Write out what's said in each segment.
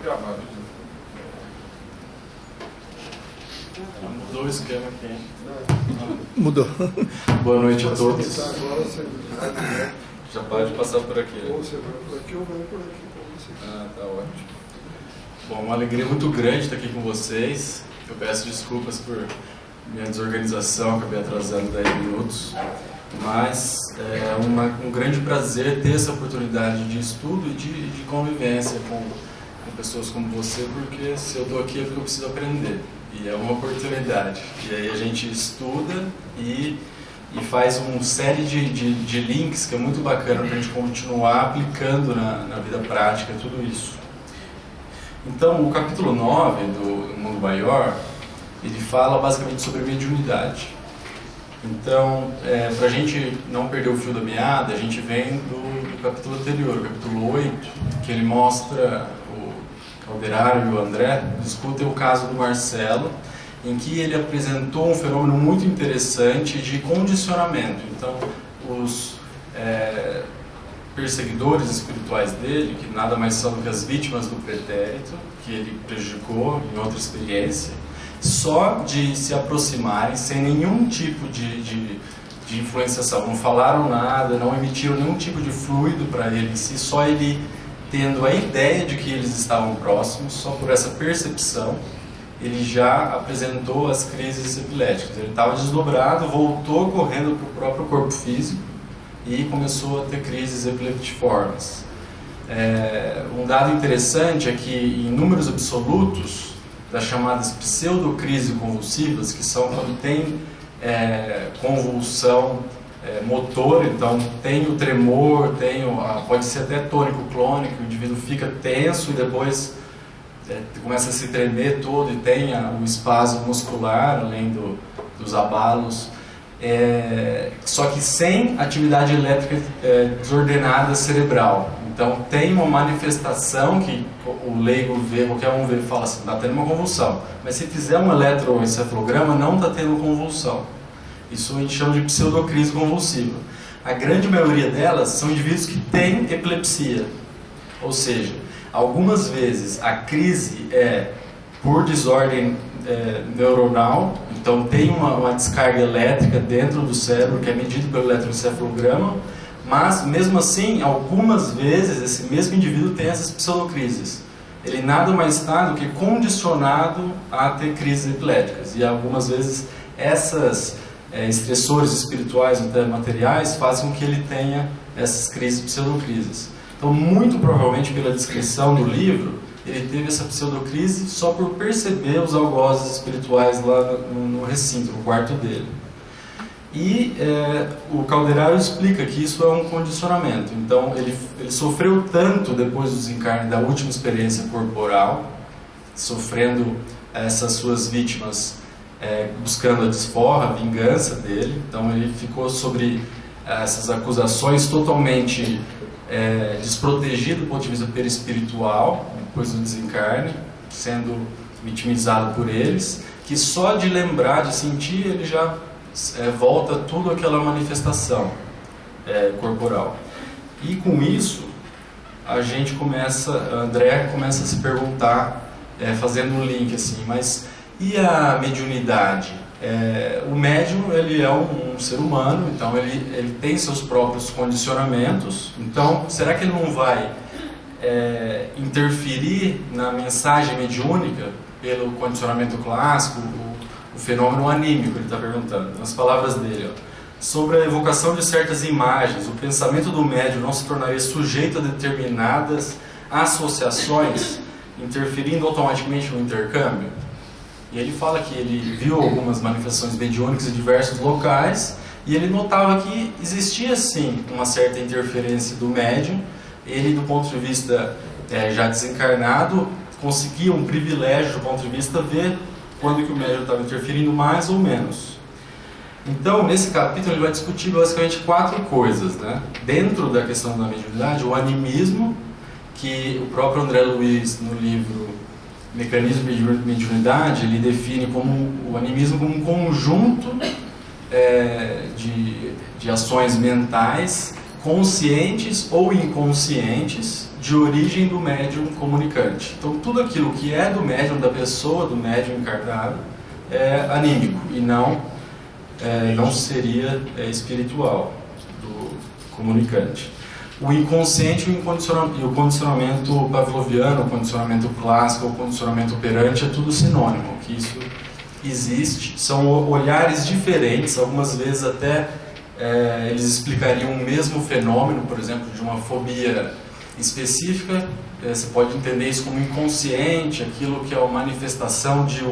gravado. Mudou o esquema aqui. Mudou. Boa noite a todos. Agora você Já pode passar por aqui. ou você vai por aqui ou vai por aqui com você. Ah, tá ótimo. Bom, uma alegria muito grande estar aqui com vocês. Eu peço desculpas por minha desorganização, acabei atrasando 10 minutos. Mas é um grande prazer ter essa oportunidade de estudo e de convivência com pessoas como você, porque se eu estou aqui é porque eu preciso aprender. E é uma oportunidade. E aí a gente estuda e faz uma série de links que é muito bacana para a gente continuar aplicando na vida prática tudo isso. Então, o capítulo 9 do Mundo Maior, ele fala basicamente sobre mediunidade. Então, para a gente não perder o fio da meada, a gente vem do capítulo anterior, o capítulo 8, que ele mostra o Calderaro e o André discutem o caso do Marcelo, em que ele apresentou um fenômeno muito interessante de condicionamento. Então, os perseguidores espirituais dele, que nada mais são do que as vítimas do pretérito, que ele prejudicou em outra experiência, só de se aproximarem, sem nenhum tipo de influenciação, não falaram nada, não emitiram nenhum tipo de fluido para ele, só ele tendo a ideia de que eles estavam próximos, só por essa percepção, ele já apresentou as crises epiléticas. Ele estava desdobrado, voltou correndo para o próprio corpo físico e começou a ter crises epileptiformes. Um dado interessante é que em números absolutos das chamadas pseudocrise convulsivas, que são quando tem convulsão motor, então tem o tremor, pode ser até tônico-clônico, o indivíduo fica tenso e depois começa a se tremer todo e tem o espasmo muscular, além dos abalos, só que sem atividade elétrica desordenada cerebral. Então tem uma manifestação que o leigo vê, qualquer um vê e fala assim, está tendo uma convulsão. Mas se fizer um eletroencefalograma, não está tendo convulsão. Isso a gente chama de pseudocrise convulsiva. A grande maioria delas são indivíduos que têm epilepsia. Ou seja, algumas vezes a crise é por desordem neuronal, então tem uma descarga elétrica dentro do cérebro que é medido pelo eletroencefalograma, mas mesmo assim, algumas vezes esse mesmo indivíduo tem essas pseudocrises. Ele nada mais está do que condicionado a ter crises epiléticas, e algumas vezes essas estressores espirituais ou até materiais fazem com que ele tenha essas crises, pseudocrises. Então, muito provavelmente pela descrição do livro, ele teve essa pseudocrise só por perceber os algozes espirituais lá no recinto, no quarto dele. E o Calderaro explica que isso é um condicionamento. Então, ele sofreu tanto depois do desencarne da última experiência corporal, sofrendo essas suas vítimas, buscando a desforra, a vingança dele. Então, ele ficou sobre essas acusações totalmente desprotegido do ponto de vista perispiritual, depois do desencarne, sendo vitimizado por eles, que só de lembrar, de sentir, ele já volta tudo aquela manifestação corporal. E com isso, André começa a se perguntar, fazendo um link assim, mas e a mediunidade? O médium, ele é um ser humano, então ele tem seus próprios condicionamentos, então será que ele não vai interferir na mensagem mediúnica pelo condicionamento clássico, o fenômeno anímico? Ele está perguntando, nas palavras dele, sobre a evocação de certas imagens, o pensamento do médium não se tornaria sujeito a determinadas associações, interferindo automaticamente no intercâmbio? E ele fala que ele viu algumas manifestações mediúnicas em diversos locais e ele notava que existia sim uma certa interferência do médium. Ele, do ponto de vista já desencarnado, conseguia um privilégio do ponto de vista ver quando que o médium estava interferindo mais ou menos. Então, nesse capítulo ele vai discutir basicamente 4 coisas, né? Dentro da questão da mediunidade, o animismo, que o próprio André Luiz, no livro Mecanismo de Mediunidade, ele define como o animismo como um conjunto de ações mentais conscientes ou inconscientes de origem do médium comunicante. Então, tudo aquilo que é do médium, da pessoa, do médium encarnado, é anímico e não seria espiritual, do comunicante. O inconsciente e o condicionamento pavloviano, o condicionamento clássico, o condicionamento operante, é tudo sinônimo, que isso existe. São olhares diferentes, algumas vezes até eles explicariam o mesmo fenômeno, por exemplo, de uma fobia específica. Você pode entender isso como inconsciente, aquilo que é uma manifestação de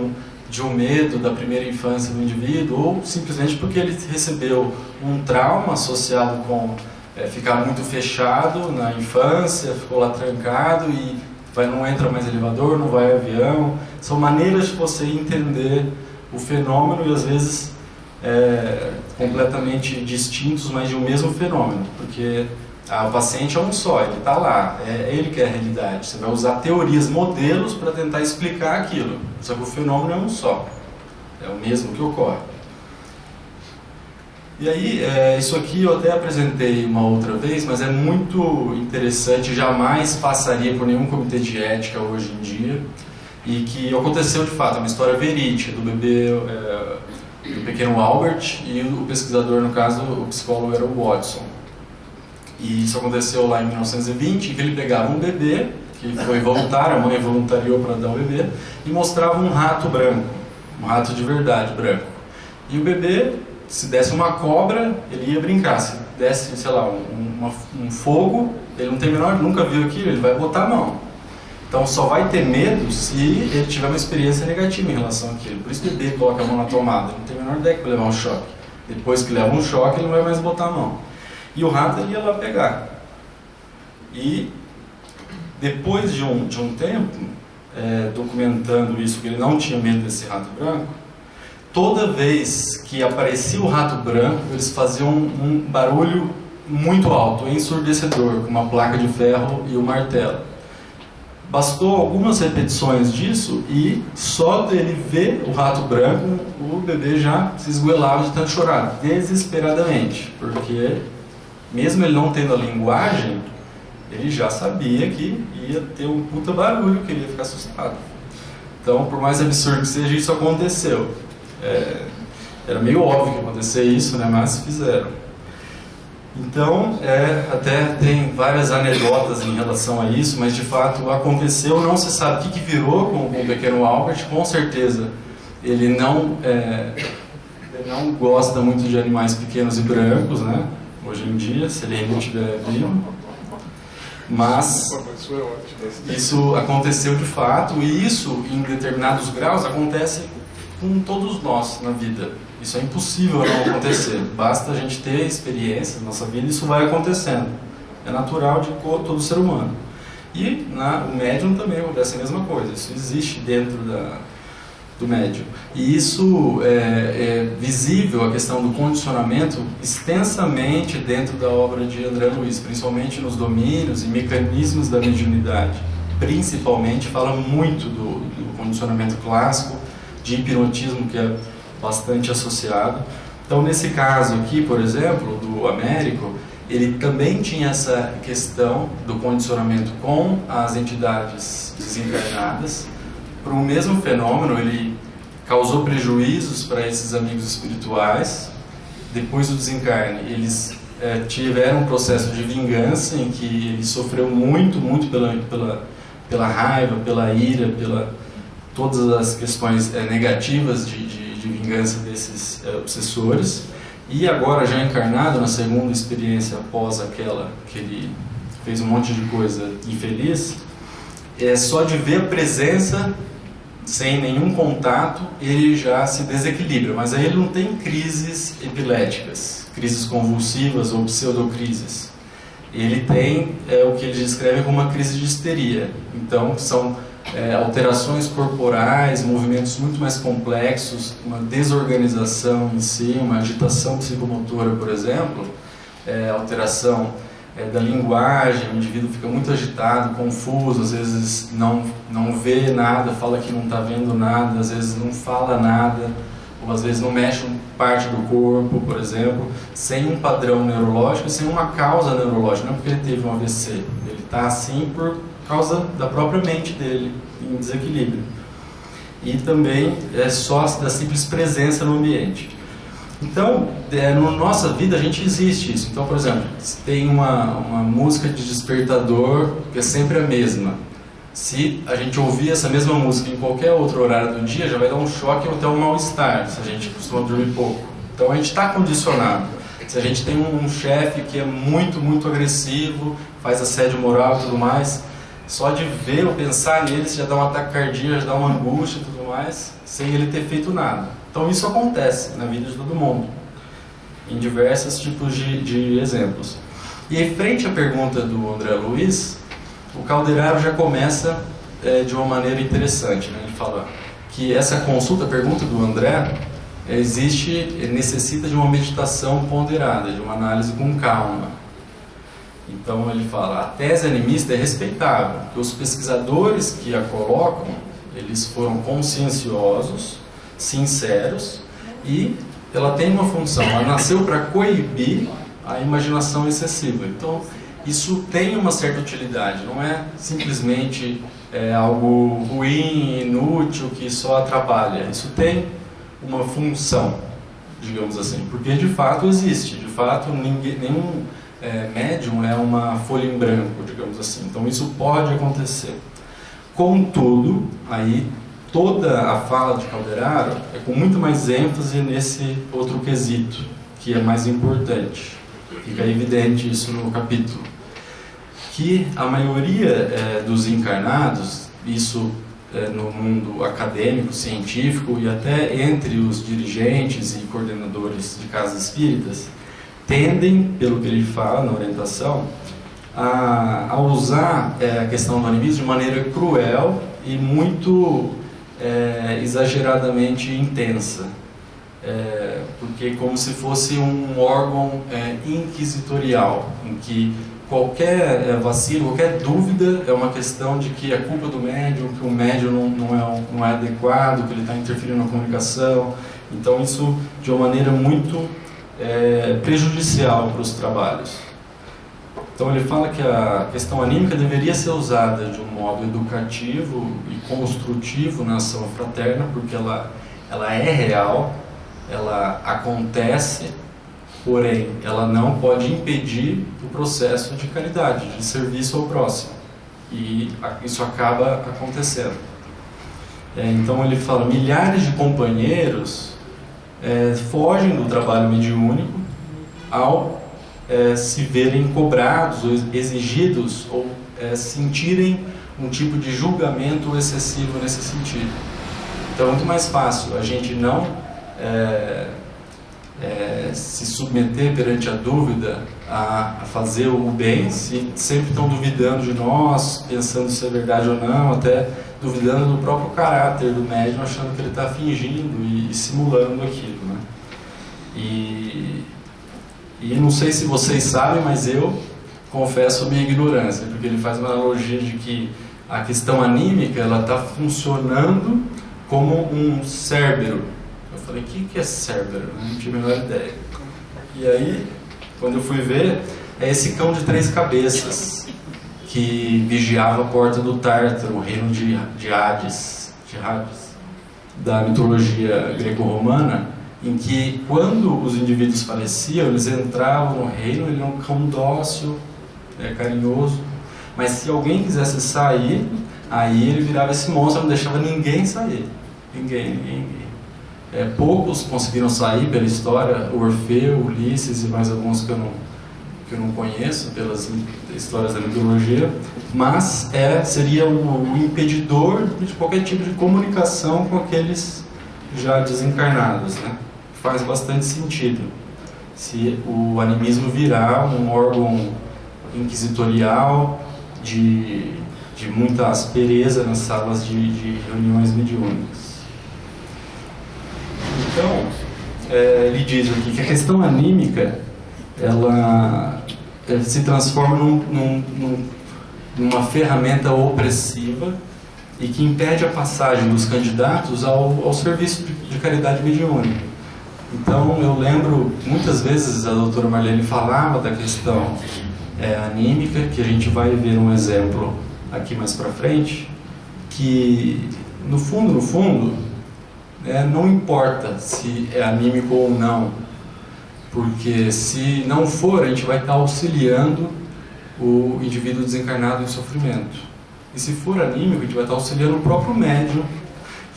um medo da primeira infância do indivíduo, ou simplesmente porque ele recebeu um trauma associado com ficar muito fechado na infância, ficou lá trancado e não entra mais elevador, não vai avião. São maneiras de você entender o fenômeno e às vezes completamente distintos, mas de um mesmo fenômeno, porque o paciente é um só, ele está lá, é ele que é a realidade. Você vai usar teorias, modelos para tentar explicar aquilo, só que o fenômeno é um só, é o mesmo que ocorre. E aí, isso aqui eu até apresentei uma outra vez, mas é muito interessante, jamais passaria por nenhum comitê de ética hoje em dia, e que aconteceu de fato, é uma história verídica do bebê, do pequeno Albert, e o pesquisador, no caso, o psicólogo era o Watson. E isso aconteceu lá em 1920, em que ele pegava um bebê, que foi voluntário, a mãe voluntariou para dar o bebê, e mostrava um rato branco, um rato de verdade branco. E o bebê, se desse uma cobra, ele ia brincar. Se desse, sei lá, um fogo, ele não tem menor, nunca viu aquilo, ele vai botar a mão. Então só vai ter medo se ele tiver uma experiência negativa em relação àquilo. Por isso que o bebê coloca a mão na tomada, ele não tem a menor ideia que vai levar um choque. Depois que leva um choque, ele não vai mais botar a mão. E o rato ele ia lá pegar. E depois de um tempo, documentando isso, que ele não tinha medo desse rato branco, toda vez que aparecia o rato branco, eles faziam um barulho muito alto, ensurdecedor, com uma placa de ferro e um martelo. Bastou algumas repetições disso e só dele ver o rato branco, o bebê já se esgoelava de tanto chorar, desesperadamente, porque mesmo ele não tendo a linguagem, ele já sabia que ia ter um puta barulho, que ele ia ficar assustado. Então, por mais absurdo que seja, isso aconteceu. Era meio óbvio que ia acontecer isso, né? Mas fizeram. Então, até tem várias anedotas em relação a isso, mas de fato aconteceu, não se sabe o que virou com o pequeno Albert. Com certeza ele não gosta muito de animais pequenos e brancos, né? Hoje em dia, se ele ainda estiver vivo. Mas isso aconteceu de fato, e isso em determinados graus acontece com todos nós na vida. Isso é impossível não acontecer. Basta a gente ter experiência na nossa vida, isso vai acontecendo. É natural de todo ser humano. E o médium também acontece a mesma coisa. Isso existe dentro do médium. E isso é visível, a questão do condicionamento, extensamente dentro da obra de André Luiz, principalmente nos domínios e mecanismos da mediunidade. Principalmente fala muito do condicionamento clássico, de hipnotismo, que é bastante associado. Então, nesse caso aqui, por exemplo, do Américo, ele também tinha essa questão do condicionamento com as entidades desencarnadas. Para o mesmo fenômeno, ele causou prejuízos para esses amigos espirituais. Depois do desencarne, eles tiveram um processo de vingança em que ele sofreu muito pela raiva, pela ira, todas as questões negativas de vingança desses obsessores. E agora, já encarnado, na segunda experiência após aquela que ele fez um monte de coisa infeliz, só de ver a presença, sem nenhum contato, ele já se desequilibra. Mas aí ele não tem crises epiléticas, crises convulsivas ou pseudocrises. Ele tem o que ele descreve como uma crise de histeria. Então, são alterações corporais, movimentos muito mais complexos, uma desorganização em si, uma agitação psicomotora, por exemplo, alteração da linguagem, o indivíduo fica muito agitado, confuso, às vezes não vê nada, fala que não está vendo nada, às vezes não fala nada, ou às vezes não mexe parte do corpo, por exemplo, sem um padrão neurológico, sem uma causa neurológica, não é porque ele teve um AVC, ele está assim por causa da própria mente dele, em desequilíbrio. E também é só da simples presença no ambiente. Então, na nossa vida a gente existe isso. Então, por exemplo, tem uma música de despertador que é sempre a mesma. Se a gente ouvir essa mesma música em qualquer outro horário do dia, já vai dar um choque ou até um mal-estar, se a gente costuma dormir pouco. Então a gente está condicionado. Se a gente tem um chefe que é muito, muito agressivo, faz assédio moral e tudo mais, só de ver ou pensar nele, já dá um ataque cardíaco, já dá uma angústia e tudo mais, sem ele ter feito nada. Então isso acontece na vida de todo mundo, em diversos tipos de exemplos. E em frente à pergunta do André Luiz, o Calderaro já começa de uma maneira interessante, né? Ele fala que essa consulta, a pergunta do André, necessita de uma meditação ponderada, de uma análise com calma. Então ele fala, a tese animista é respeitável, porque os pesquisadores que a colocam, eles foram conscienciosos, sinceros, e ela tem uma função, ela nasceu para coibir a imaginação excessiva. Então isso tem uma certa utilidade, não é simplesmente algo ruim, inútil, que só atrapalha. Isso tem uma função, digamos assim, porque de fato existe, de fato nenhum médium é uma folha em branco, digamos assim. Então isso pode acontecer. Contudo, aí toda a fala de Calderaro é com muito mais ênfase nesse outro quesito, que é mais importante. Fica evidente isso no capítulo. Que a maioria dos encarnados, isso no mundo acadêmico, científico e até entre os dirigentes e coordenadores de casas espíritas, tendem, pelo que ele fala na orientação, a usar a questão do animismo de maneira cruel e muito exageradamente intensa. Porque como se fosse um órgão inquisitorial, em que qualquer vacilo, qualquer dúvida é uma questão de que é culpa do médium, que o médium não é adequado, que ele está interferindo na comunicação. Então isso de uma maneira muito prejudicial para os trabalhos. Então ele fala que a questão anímica deveria ser usada de um modo educativo e construtivo na ação fraterna, porque ela é real, ela acontece, porém ela não pode impedir o processo de caridade, de serviço ao próximo. E isso acaba acontecendo. Então ele fala, milhares de companheiros fogem do trabalho mediúnico ao se verem cobrados ou exigidos ou sentirem um tipo de julgamento excessivo nesse sentido. Então é muito mais fácil a gente não se submeter perante a dúvida a fazer o bem, se sempre estão duvidando de nós, pensando se é verdade ou não, até duvidando do próprio caráter do médium, achando que ele está fingindo e simulando aquilo, né? E não sei se vocês sabem, mas eu confesso a minha ignorância, porque ele faz uma analogia de que a questão anímica ela está funcionando como um cérebro. Eu falei, o que é cérebro? Eu não tinha a menor ideia. E aí, quando eu fui ver, é esse cão de 3 cabeças que vigiava a porta do Tártaro, o reino de Hades, da mitologia greco-romana, em que quando os indivíduos faleciam, eles entravam no reino, ele era um cão dócil, carinhoso, mas se alguém quisesse sair, aí ele virava esse monstro, não deixava ninguém sair. Ninguém. Poucos conseguiram sair pela história, Orfeu, Ulisses e mais alguns que eu não conheço pelas histórias da mitologia, mas seria o impedidor de qualquer tipo de comunicação com aqueles já desencarnados, né? Faz bastante sentido se o animismo virar um órgão inquisitorial de muita aspereza nas salas de reuniões mediúnicas. Então, ele diz aqui que a questão anímica ela se transforma numa ferramenta opressiva e que impede a passagem dos candidatos ao serviço de caridade mediúnica. Então, eu lembro, muitas vezes a doutora Marlene falava da questão anímica, que a gente vai ver um exemplo aqui mais para frente, que no fundo, não importa se é anímico ou não, porque se não for, a gente vai estar auxiliando o indivíduo desencarnado em sofrimento. E se for anímico, a gente vai estar auxiliando o próprio médium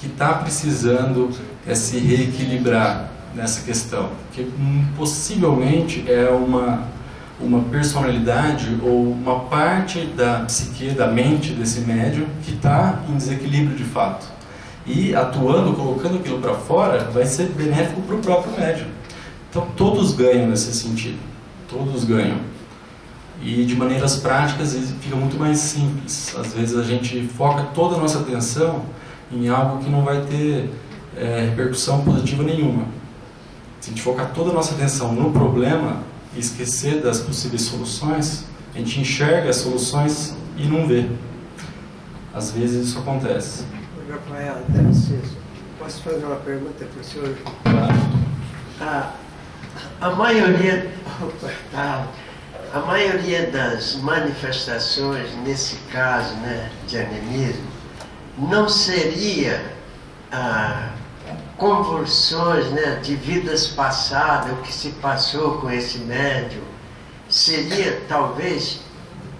que está precisando se reequilibrar nessa questão, que possivelmente é uma personalidade ou uma parte da psique, da mente desse médium que está em desequilíbrio de fato. E atuando, colocando aquilo para fora, vai ser benéfico para o próprio médium. Então todos ganham nesse sentido, todos ganham. E de maneiras práticas fica muito mais simples. Às vezes a gente foca toda a nossa atenção em algo que não vai ter repercussão positiva nenhuma. Se a gente focar toda a nossa atenção no problema e esquecer das possíveis soluções, a gente enxerga as soluções e não vê. Às vezes isso acontece. Rafael, posso fazer uma pergunta para o senhor? A maioria das manifestações, nesse caso, né, de animismo, não seria convulsões, né, de vidas passadas, o que se passou com esse médium, seria talvez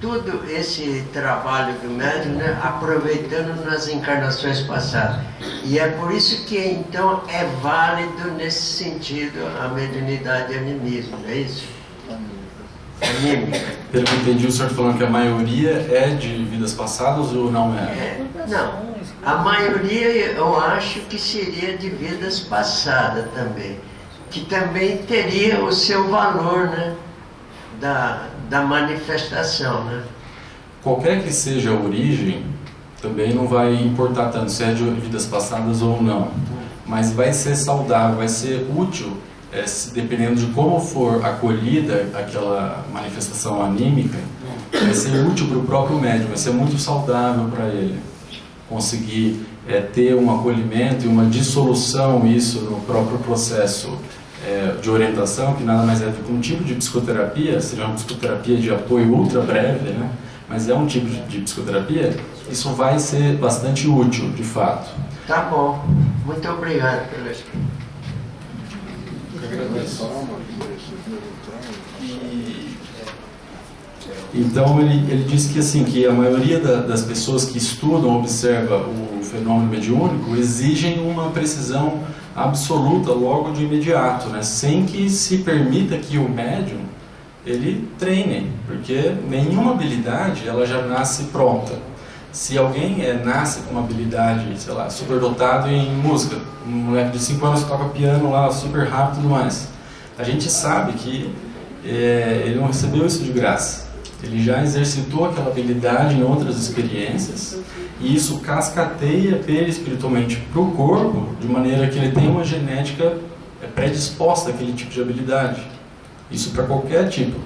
todo esse trabalho do médium, né, aproveitando nas encarnações passadas. E é por isso que então é válido nesse sentido a mediunidade e animismo, não é isso? Anímica. Pelo que entendi, o senhor falando que a maioria é de vidas passadas ou não é? Não, a maioria eu acho que seria de vidas passadas também, que também teria o seu valor, né, da manifestação, né? Qualquer que seja a origem, também não vai importar tanto se é de vidas passadas ou não, mas vai ser saudável, vai ser útil, dependendo de como for acolhida aquela manifestação anímica, vai ser útil para o próprio médium, vai ser muito saudável para ele conseguir ter um acolhimento e uma dissolução isso no próprio processo de orientação, que nada mais é do que um tipo de psicoterapia, seria uma psicoterapia de apoio ultra breve, né? Mas é um tipo de psicoterapia, isso vai ser bastante útil, de fato. Tá bom, muito obrigado pela explicação. Então ele diz que assim, que a maioria das pessoas que estudam, observa o fenômeno mediúnico, exigem uma precisão absoluta logo de imediato, né? Sem que se permita que o médium ele treine, porque nenhuma habilidade ela já nasce pronta. Se alguém nasce com uma habilidade, sei lá, superdotado em música, um moleque de 5 anos que toca piano lá super rápido e tudo mais, a gente sabe que ele não recebeu isso de graça. Ele já exercitou aquela habilidade em outras experiências e isso cascateia perispiritualmente para o corpo, de maneira que ele tem uma genética predisposta àquele tipo de habilidade. Isso para qualquer tipo.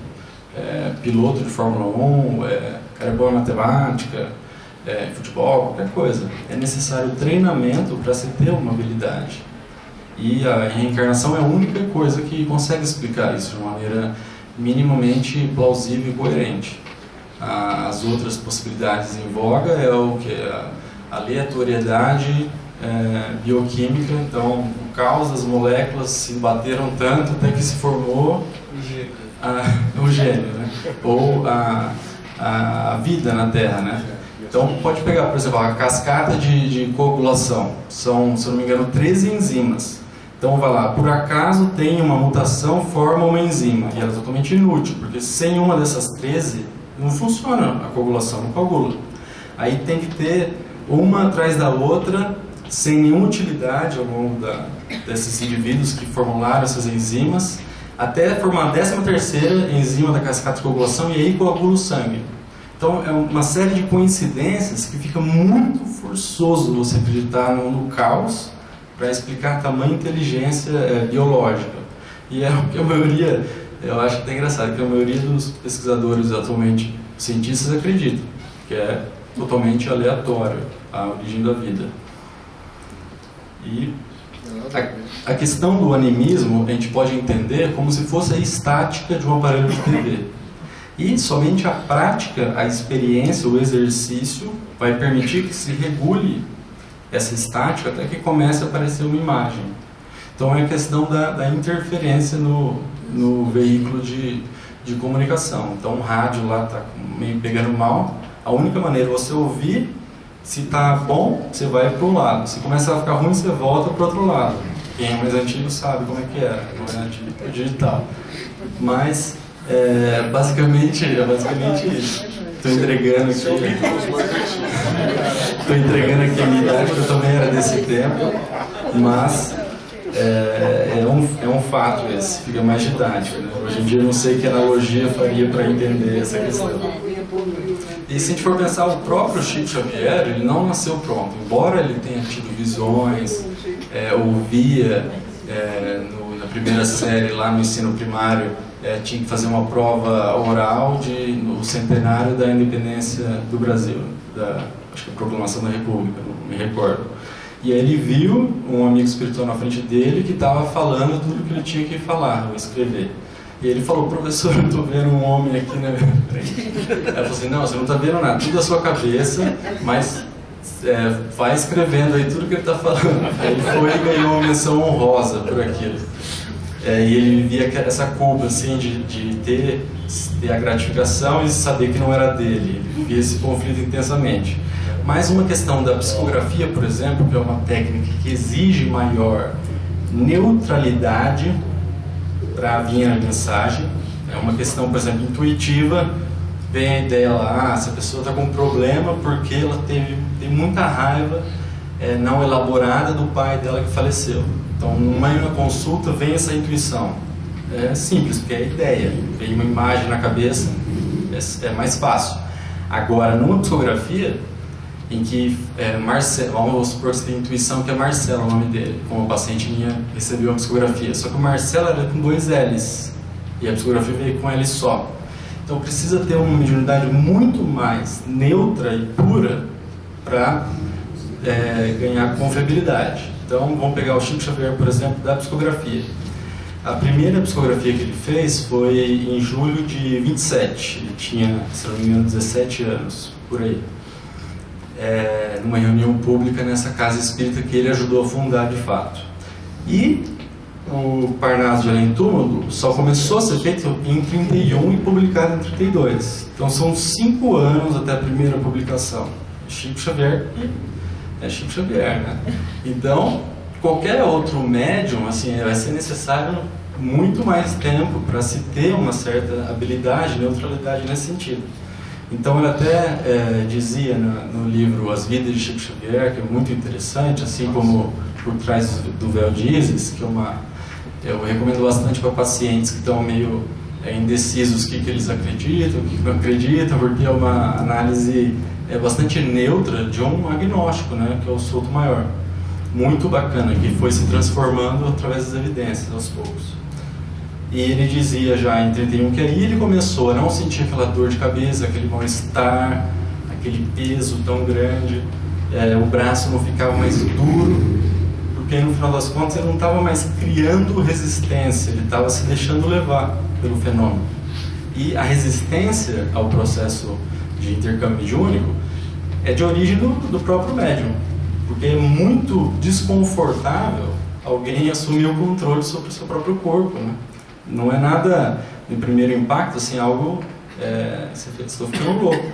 Piloto de Fórmula 1, cara é bom em matemática, futebol, qualquer coisa. É necessário treinamento para se ter uma habilidade. E a reencarnação é a única coisa que consegue explicar isso de uma maneira minimamente plausível e coerente. As outras possibilidades em voga é o que? A aleatoriedade bioquímica, então o caos das moléculas se bateram tanto até que se formou o gênio, né? Ou a vida na Terra, né? Então pode pegar, por exemplo, a cascata de coagulação, são, se eu não me engano, 13 enzimas. Então vai lá, por acaso tem uma mutação, forma uma enzima, e ela é totalmente inútil, porque sem uma dessas 13 não funciona a coagulação, não coagula. Aí tem que ter uma atrás da outra, sem nenhuma utilidade ao longo desses indivíduos que formularam essas enzimas, até formar a 13ª enzima da cascata de coagulação e aí coagula o sangue. Então é uma série de coincidências que fica muito forçoso você acreditar no caos para explicar tamanha inteligência biológica. E é o que a maioria, eu acho até engraçado, que a maioria dos pesquisadores atualmente, cientistas, acreditam, que é totalmente aleatório. a origem da vida. E a questão do animismo a gente pode entender como se fosse a estática de um aparelho de TV. E somente a prática, a experiência, o exercício vai permitir que se regule essa estática até que comece a aparecer uma imagem. Então é a questão da interferência no veículo de comunicação. Então o rádio lá está meio pegando mal, a única maneira é você ouvir. Se está bom, você vai para um lado. Se começar a ficar ruim, você volta para o outro lado. Quem é mais antigo sabe como é que era, não é tipo digital. Mas, basicamente isso. Estou entregando aqui. Estou entregando aqui a minha idade, porque eu também era desse tempo. Mas é um fato esse, fica mais didático. Né? Hoje em dia eu não sei que analogia faria para entender essa questão. E se a gente for pensar, o próprio Chico Xavier, ele não nasceu pronto. Embora ele tenha tido visões, ouvia na primeira série, lá no ensino primário, tinha que fazer uma prova oral no centenário da independência do Brasil, acho que a proclamação da República, não me recordo. E aí ele viu um amigo espiritual na frente dele que estava falando tudo que ele tinha que falar, ou escrever. E ele falou: professor, eu estou vendo um homem aqui na minha frente. Ela falou assim: não, você não está vendo nada, tudo da sua cabeça, mas vai escrevendo aí tudo que ele está falando. Aí ele foi e ganhou uma menção honrosa por aquilo. E ele via essa culpa assim, de ter a gratificação e saber que não era dele. Ele via esse conflito intensamente. Mais uma questão da psicografia, por exemplo, que é uma técnica que exige maior neutralidade para vir a mensagem. É uma questão, por exemplo, intuitiva. Vem a ideia lá, se a pessoa está com um problema porque ela tem muita raiva não elaborada do pai dela que faleceu. Então, numa consulta vem essa intuição. É simples, porque é a ideia. Vem uma imagem na cabeça, é mais fácil. Agora, numa psicografia, em que Marcelo, vamos supor que você tem intuição que é Marcelo o nome dele, como a paciente minha recebeu a psicografia, só que o Marcelo era com 2 L's e a psicografia veio com L só. Então precisa ter uma mediunidade muito mais neutra e pura para ganhar confiabilidade. Então vamos pegar o Chico Xavier, por exemplo, da psicografia. A primeira psicografia que ele fez foi em julho de 27, ele tinha, se não me engano, 17 anos, por aí. Numa reunião pública nessa casa espírita que ele ajudou a fundar de fato. E o Parnaso de Além Túmulo só começou a ser feito em 31 e publicado em 32. Então são 5 anos até a primeira publicação. Chico Xavier é Chico Xavier, né? Então, qualquer outro médium, assim, vai ser necessário muito mais tempo para se ter uma certa habilidade, neutralidade nesse sentido. Então ele até dizia no livro As Vidas de Chico Xavier, que é muito interessante, assim como Por Trás do Véu de Ísis, que eu recomendo bastante para pacientes que estão meio indecisos o que eles acreditam, o que não acreditam, porque é uma análise bastante neutra de um agnóstico, né, que é o Souto Maior. Muito bacana, que foi se transformando através das evidências, aos poucos. E ele dizia já em 31 que aí ele começou a não sentir aquela dor de cabeça, aquele mal-estar, aquele peso tão grande, o braço não ficava mais duro, porque no final das contas ele não estava mais criando resistência, ele estava se deixando levar pelo fenômeno. E a resistência ao processo de intercâmbio mediúnico é de origem do próprio médium, porque é muito desconfortável alguém assumir o controle sobre o seu próprio corpo, né? Não é nada, no primeiro impacto, assim, algo, estou ficando louco.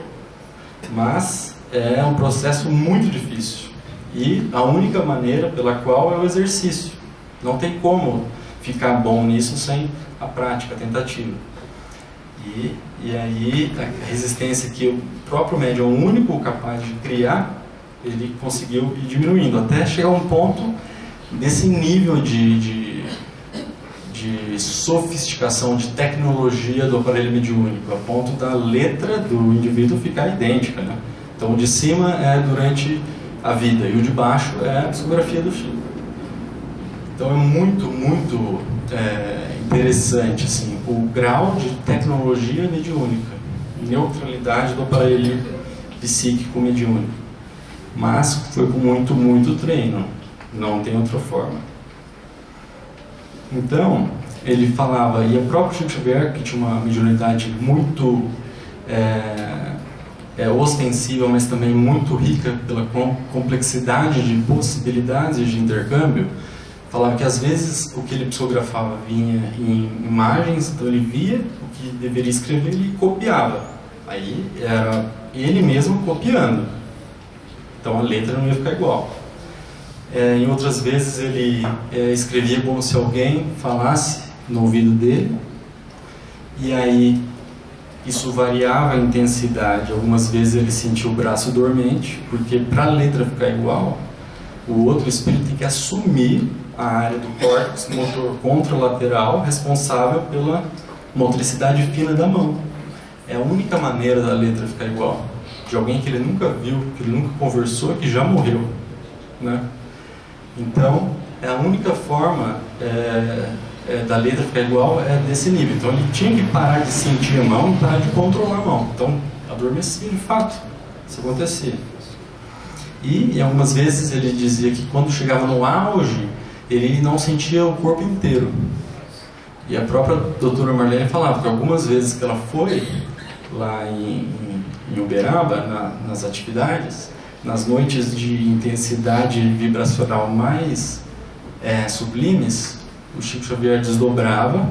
Mas é um processo muito difícil. E a única maneira pela qual é o exercício. Não tem como ficar bom nisso sem a prática, a tentativa. E aí a resistência que o próprio médium é o único capaz de criar, ele conseguiu ir diminuindo, até chegar a um ponto desse nível de sofisticação, de tecnologia do aparelho mediúnico, a ponto da letra do indivíduo ficar idêntica, né? Então o de cima é durante a vida e o de baixo é a psicografia do Chico. Então é muito, muito interessante assim, o grau de tecnologia mediúnica, neutralidade do aparelho psíquico mediúnico. mas foi com muito treino, não tem outra forma. Então, ele falava, e o próprio Chico Xavier, que tinha uma mediunidade muito ostensiva, mas também muito rica pela complexidade de possibilidades de intercâmbio, falava que às vezes o que ele psicografava vinha em imagens, então ele via o que deveria escrever e copiava. Aí era ele mesmo copiando, então a letra não ia ficar igual. Em outras vezes ele escrevia como se alguém falasse no ouvido dele, e aí isso variava a intensidade. Algumas vezes ele sentia o braço dormente, porque para a letra ficar igual, o outro espírito tem que assumir a área do córtex motor contralateral responsável pela motricidade fina da mão. É a única maneira da letra ficar igual, de alguém que ele nunca viu, que ele nunca conversou, que já morreu, né? Então, a única forma da letra ficar igual é desse nível. Então, ele tinha que parar de sentir a mão e parar de controlar a mão. Então, adormecia de fato. Isso acontecia. E algumas vezes ele dizia que quando chegava no auge, ele não sentia o corpo inteiro. E a própria doutora Marlene falava que algumas vezes que ela foi lá em Uberaba, nas atividades, nas noites de intensidade vibracional mais sublimes, o Chico Xavier desdobrava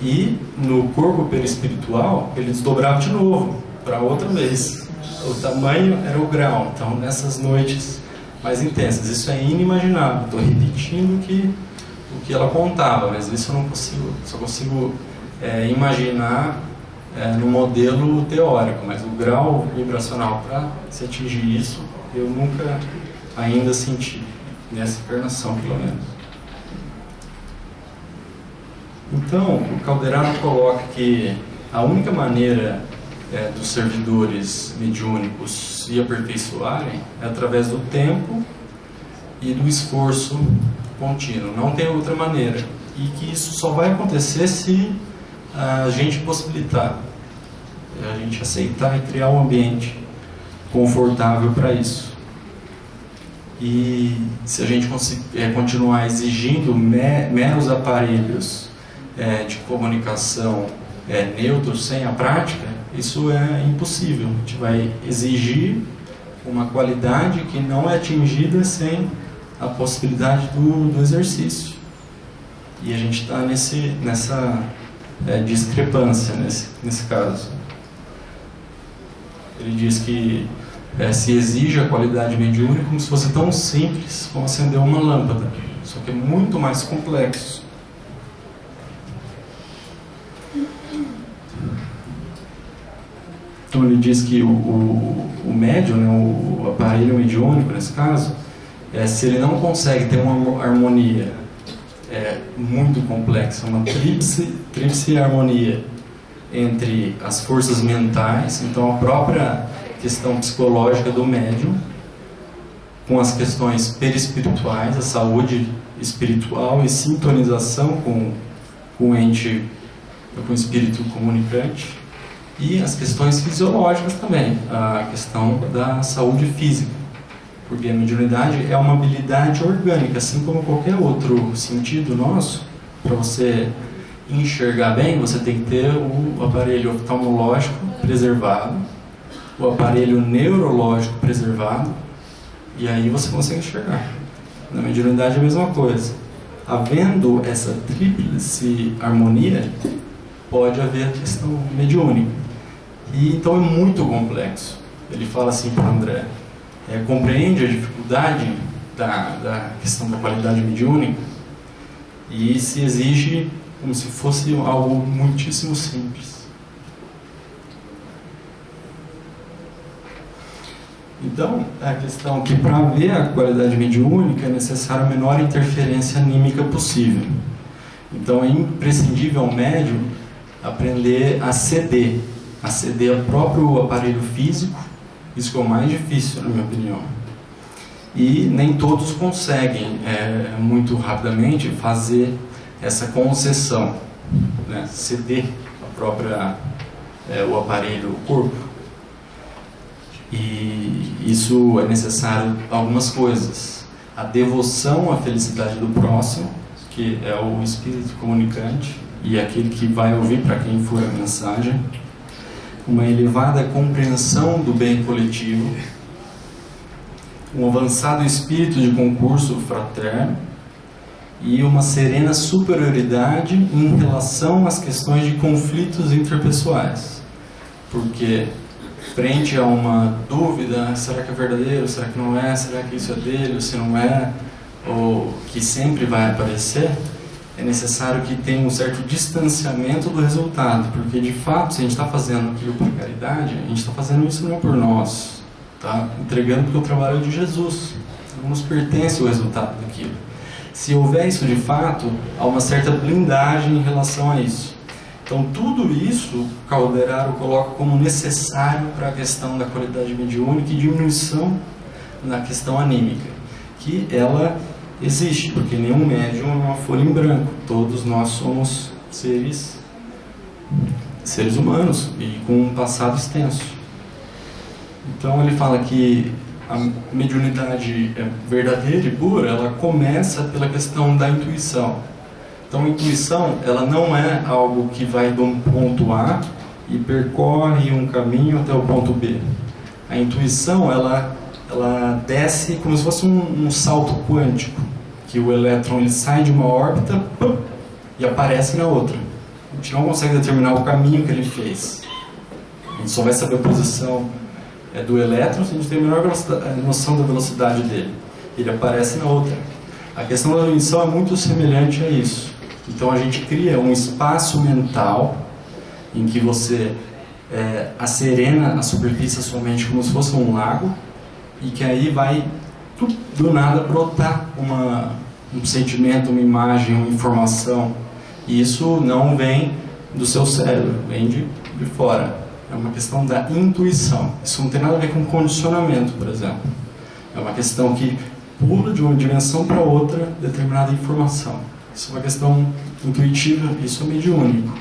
e no corpo perispiritual ele desdobrava de novo, para outra vez. O tamanho era o grau. Então, nessas noites mais intensas, isso é inimaginável. Estou repetindo o que ela contava, mas isso eu não consigo, só consigo imaginar no modelo teórico, mas o grau vibracional para se atingir isso, eu nunca ainda senti, nessa encarnação pelo menos. Então, o Calderaro coloca que a única maneira dos servidores mediúnicos se aperfeiçoarem é através do tempo e do esforço contínuo, não tem outra maneira, e que isso só vai acontecer se a gente possibilitar, a gente aceitar e criar um ambiente confortável para isso. E se a gente continuar exigindo meros aparelhos de comunicação neutros sem a prática, isso é impossível. A gente vai exigir uma qualidade que não é atingida sem a possibilidade do exercício. E a gente está nessa discrepância nesse caso. Ele diz que se exige a qualidade mediúnica como se fosse tão simples como acender uma lâmpada, só que é muito mais complexo. Então ele diz que o médium, né, o aparelho mediúnico nesse caso, se ele não consegue ter uma harmonia muito complexa, uma tríplice harmonia entre as forças mentais, então a própria questão psicológica do médium, com as questões perispirituais, a saúde espiritual e sintonização com o ente, com o espírito comunicante, e as questões fisiológicas também, a questão da saúde física, porque a mediunidade é uma habilidade orgânica, assim como qualquer outro sentido nosso. Para você enxergar bem, você tem que ter o aparelho oftalmológico preservado, o aparelho neurológico preservado, e aí você consegue enxergar. Na mediunidade é a mesma coisa. Havendo essa tríplice harmonia, pode haver a questão mediúnica. E então é muito complexo. Ele fala assim para André, compreende a dificuldade da questão da qualidade mediúnica, e se exige como se fosse algo muitíssimo simples. Então, a questão é que para haver a qualidade mediúnica é necessária a menor interferência anímica possível. Então é imprescindível ao médium aprender a ceder ao próprio aparelho físico. Isso que é o mais difícil, na minha opinião. E nem todos conseguem muito rapidamente fazer essa concessão, né? Ceder o aparelho, o corpo. E isso é necessário algumas coisas. A devoção à felicidade do próximo, que é o espírito comunicante e aquele que vai ouvir para quem for a mensagem. Uma elevada compreensão do bem coletivo. Um avançado espírito de concurso fraterno. E uma serena superioridade em relação às questões de conflitos interpessoais. Porque, frente a uma dúvida, será que é verdadeiro, será que não é, será que isso é dele, ou se não é, ou que sempre vai aparecer, é necessário que tenha um certo distanciamento do resultado. Porque, de fato, se a gente está fazendo aquilo por caridade, a gente está fazendo isso não por nós. Está entregando porque o trabalho é de Jesus. Não nos pertence o resultado daquilo. Se houver isso de fato, há uma certa blindagem em relação a isso. Então, tudo isso, Calderaro coloca como necessário para a questão da qualidade mediúnica e diminuição na questão anímica, que ela existe, porque nenhum médium é uma folha em branco. Todos nós somos seres humanos e com um passado extenso. Então, ele fala que a mediunidade verdadeira e pura, ela começa pela questão da intuição. Então, a intuição, ela não é algo que vai de um ponto A e percorre um caminho até o ponto B. A intuição, ela desce como se fosse um salto quântico, que o elétron ele sai de uma órbita e aparece na outra. A gente não consegue determinar o caminho que ele fez. A gente só vai saber a posição do elétron se a gente tem a menor noção da velocidade dele. Ele aparece na outra. A questão da intuição é muito semelhante a isso. Então a gente cria um espaço mental em que você acerena a superfície da sua mente como se fosse um lago, e que aí vai do nada brotar um sentimento, uma imagem, uma informação. E isso não vem do seu cérebro, vem de fora. É uma questão da intuição. Isso não tem nada a ver com condicionamento, por exemplo. É uma questão que pula de uma dimensão para outra determinada informação. Isso é uma questão intuitiva, isso é mediúnico.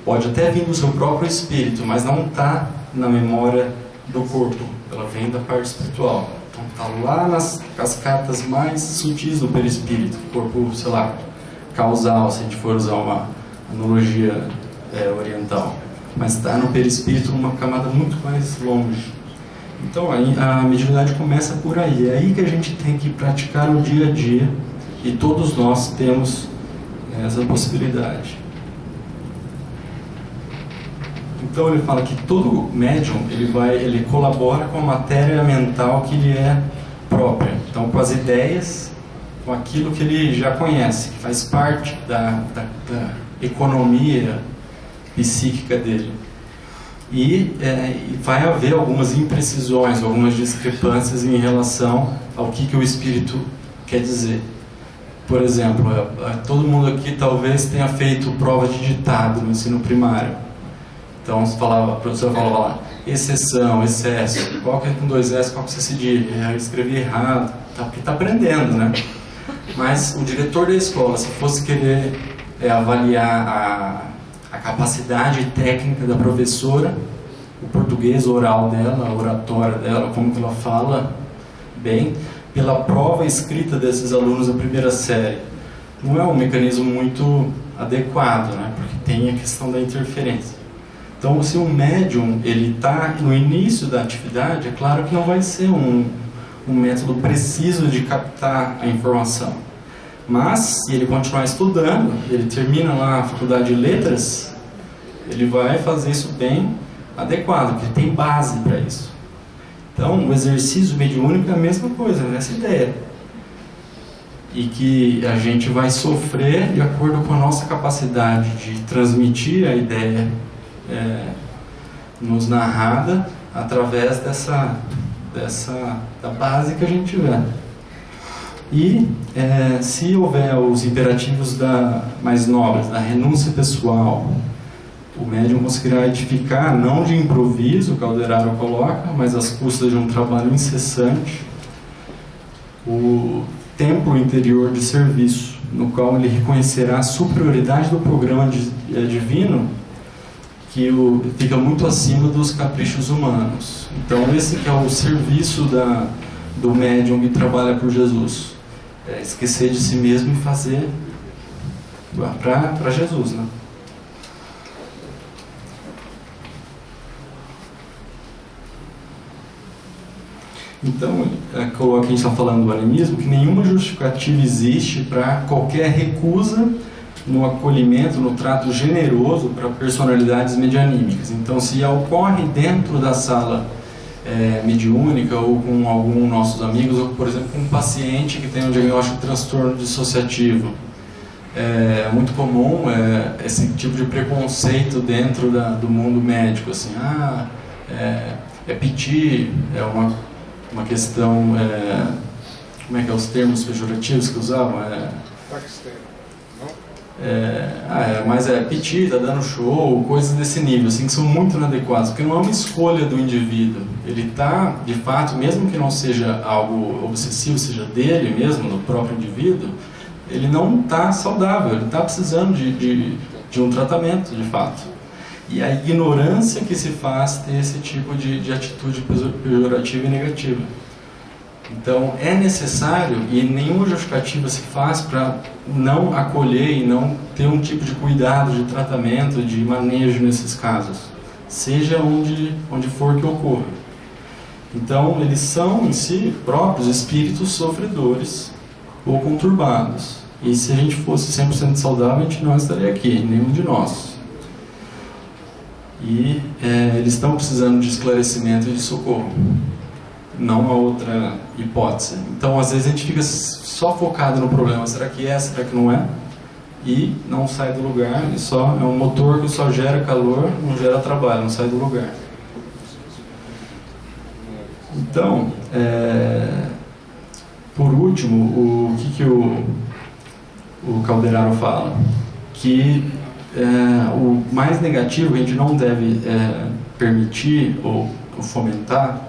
Pode até vir do seu próprio espírito, mas não está na memória do corpo. Ela vem da parte espiritual. Então está lá nas cascatas mais sutis do perispírito, corpo, sei lá, causal, se a gente for usar uma analogia oriental. Mas está no perispírito numa camada muito mais longe. Então a mediunidade começa por aí. É aí que a gente tem que praticar o dia a dia, e todos nós temos essa possibilidade. Então ele fala que todo médium ele colabora com a matéria mental que lhe é própria. Então, com as ideias, com aquilo que ele já conhece, que faz parte da economia psíquica dele. E vai haver algumas imprecisões, algumas discrepâncias em relação ao que o espírito quer dizer. Por exemplo, todo mundo aqui talvez tenha feito prova de ditado no ensino primário. Então, a professora falava lá, exceção, excesso, qual que é com 2 S, qual que você cedilha? Eu escrevi errado, porque está aprendendo, né? Mas o diretor da escola, se fosse querer avaliar a capacidade técnica da professora, o português oral dela, a oratória dela, como que ela fala bem, pela prova escrita desses alunos da primeira série, não é um mecanismo muito adequado, né? Porque tem a questão da interferência. Então, se um médium ele está no início da atividade, é claro que não vai ser um método preciso de captar a informação. Mas, se ele continuar estudando, ele termina lá a faculdade de letras, ele vai fazer isso bem adequado, porque tem base para isso. Então, o exercício mediúnico é a mesma coisa, essa ideia. E que a gente vai sofrer de acordo com a nossa capacidade de transmitir a ideia nos narrada através da base que a gente tiver. E se houver os imperativos mais nobres, da renúncia pessoal, o médium conseguirá edificar, não de improviso, o Calderaro coloca, mas às custas de um trabalho incessante, o templo interior de serviço, no qual ele reconhecerá a superioridade do programa divino que fica muito acima dos caprichos humanos. Então esse que é o serviço do médium que trabalha por Jesus. É esquecer de si mesmo e fazer para Jesus, né? Então, aqui a gente está falando do animismo, que nenhuma justificativa existe para qualquer recusa no acolhimento, no trato generoso para personalidades medianímicas. Então, se ocorre dentro da sala mediúnica ou com algum dos nossos amigos, ou por exemplo com um paciente que tem um diagnóstico de transtorno dissociativo, é muito comum esse tipo de preconceito dentro do mundo médico, assim, é piti, é uma questão, como é que é os termos pejorativos que usavam? Mas piti, tá dando show, coisas desse nível, assim, que são muito inadequadas, porque não é uma escolha do indivíduo. Ele está, de fato, mesmo que não seja algo obsessivo, seja dele mesmo, do próprio indivíduo, ele não está saudável, ele está precisando de um tratamento, de fato. E a ignorância que se faz ter esse tipo de atitude pejorativa e negativa. Então, é necessário, e nenhuma justificativa se faz para não acolher e não ter um tipo de cuidado, de tratamento, de manejo nesses casos, seja onde for que ocorra. Então, eles são, em si próprios, espíritos sofredores ou conturbados. E se a gente fosse 100% saudável, a gente não estaria aqui, nenhum de nós. E eles estão precisando de esclarecimento e de socorro, não há outra hipótese. Então, às vezes a gente fica só focado no problema, será que será que não é? E não sai do lugar, é um motor que só gera calor, não gera trabalho, não sai do lugar. Então, por último, o que o Calderaro fala? Que o mais negativo que a gente não deve permitir ou fomentar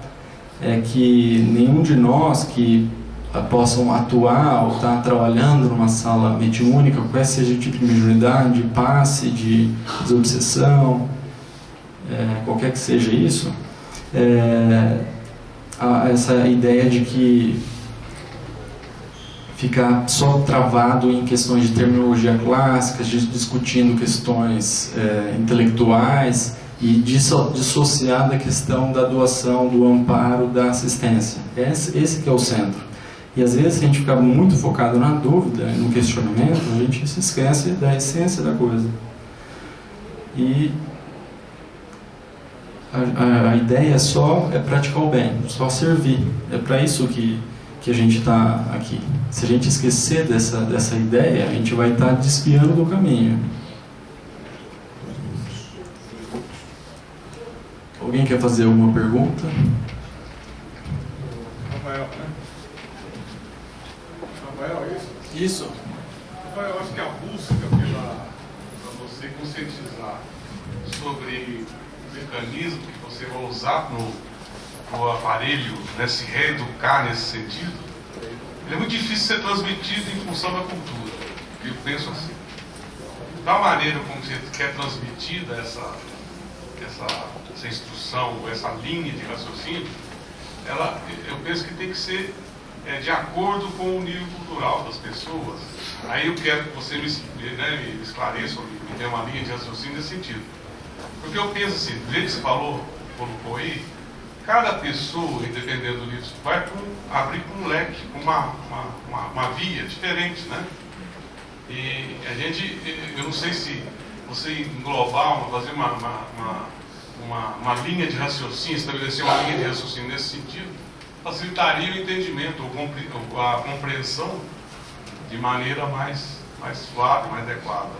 é que nenhum de nós que possam atuar ou estar trabalhando numa sala mediúnica, qualquer seja o tipo de mediunidade, de passe, de desobsessão, qualquer que seja isso, essa ideia de que ficar só travado em questões de terminologia clássica, discutindo questões intelectuais e dissociar da questão da doação, do amparo, da assistência. Esse que é o centro. E às vezes, se a gente ficar muito focado na dúvida, no questionamento, a gente se esquece da essência da coisa. E a ideia é praticar o bem, só servir. É para isso que a gente está aqui. Se a gente esquecer dessa ideia, a gente vai estar desviando do caminho. Alguém quer fazer alguma pergunta? Rafael, né? Rafael, isso? Isso. Rafael, eu acho que a busca para você conscientizar sobre o mecanismo que você vai usar no aparelho, né, se reeducar nesse sentido, ele é muito difícil ser transmitido em função da cultura. Eu penso assim. Da maneira como você quer transmitida essa instrução, essa linha de raciocínio, eu penso que tem que ser de acordo com o nível cultural das pessoas. Aí eu quero que você me esclareça, me dê uma linha de raciocínio nesse sentido. Porque eu penso assim, do jeito que você colocou aí, cada pessoa, dependendo do livro, vai abrir um leque, uma via diferente, né? E a gente, eu não sei se você englobar, fazer uma linha de raciocínio, estabelecer uma linha de raciocínio nesse sentido, facilitaria o entendimento, a compreensão de maneira mais suave, mais adequada.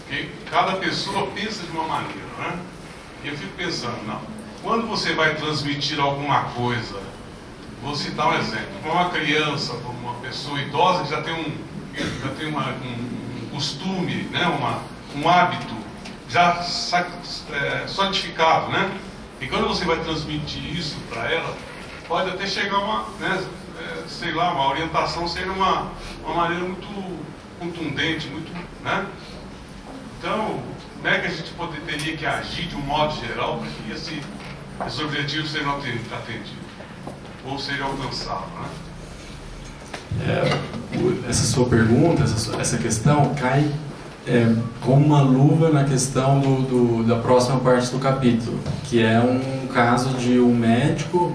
Porque cada pessoa pensa de uma maneira, né? E eu fico pensando, quando você vai transmitir alguma coisa, vou citar um exemplo, para uma criança, para uma pessoa idosa que já tem um costume, né? um hábito já solidificado, né? E quando você vai transmitir isso para ela, pode até chegar uma orientação, seja uma maneira muito contundente, muito, né? Então, como é que a gente teria que agir de um modo geral para que esse objetivo seja atendido ou seja alcançado, né? Essa sua pergunta, essa questão cai como uma luva na questão da próxima parte do capítulo, que é um caso de um médico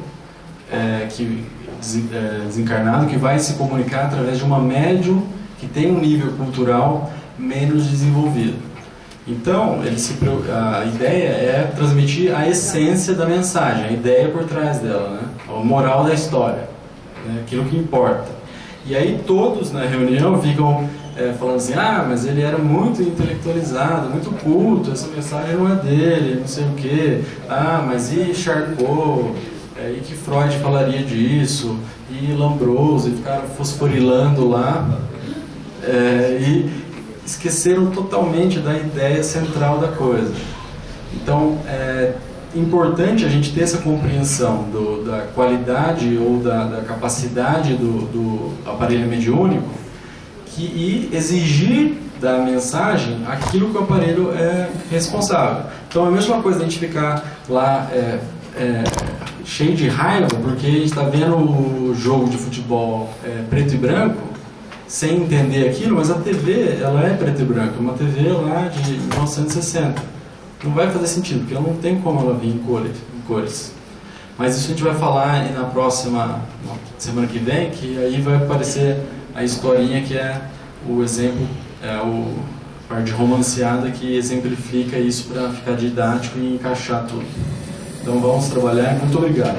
desencarnado que vai se comunicar através de uma médium que tem um nível cultural menos desenvolvido. Então, a ideia é transmitir a essência da mensagem, a ideia por trás dela, né? A moral da história, né? Aquilo que importa. E aí todos na reunião ficam falando assim, mas ele era muito intelectualizado, muito culto, essa mensagem não é dele, não sei o quê. Mas e Charcot, e que Freud falaria disso, e Lambrose, e ficaram fosforilando lá, e esqueceram totalmente da ideia central da coisa. Então, é importante a gente ter essa compreensão da qualidade ou da capacidade do aparelho mediúnico e exigir da mensagem aquilo que o aparelho é responsável. Então, é a mesma coisa a gente ficar lá cheio de raiva porque a gente está vendo o jogo de futebol preto e branco, sem entender aquilo, mas a TV, ela é preto e branco, uma TV lá de 1960. Não vai fazer sentido, porque ela não tem como ela vir em cores. Mas isso a gente vai falar na próxima semana que vem, que aí vai aparecer a historinha que é o exemplo, a parte romanceada que exemplifica isso para ficar didático e encaixar tudo. Então vamos trabalhar. Muito obrigado.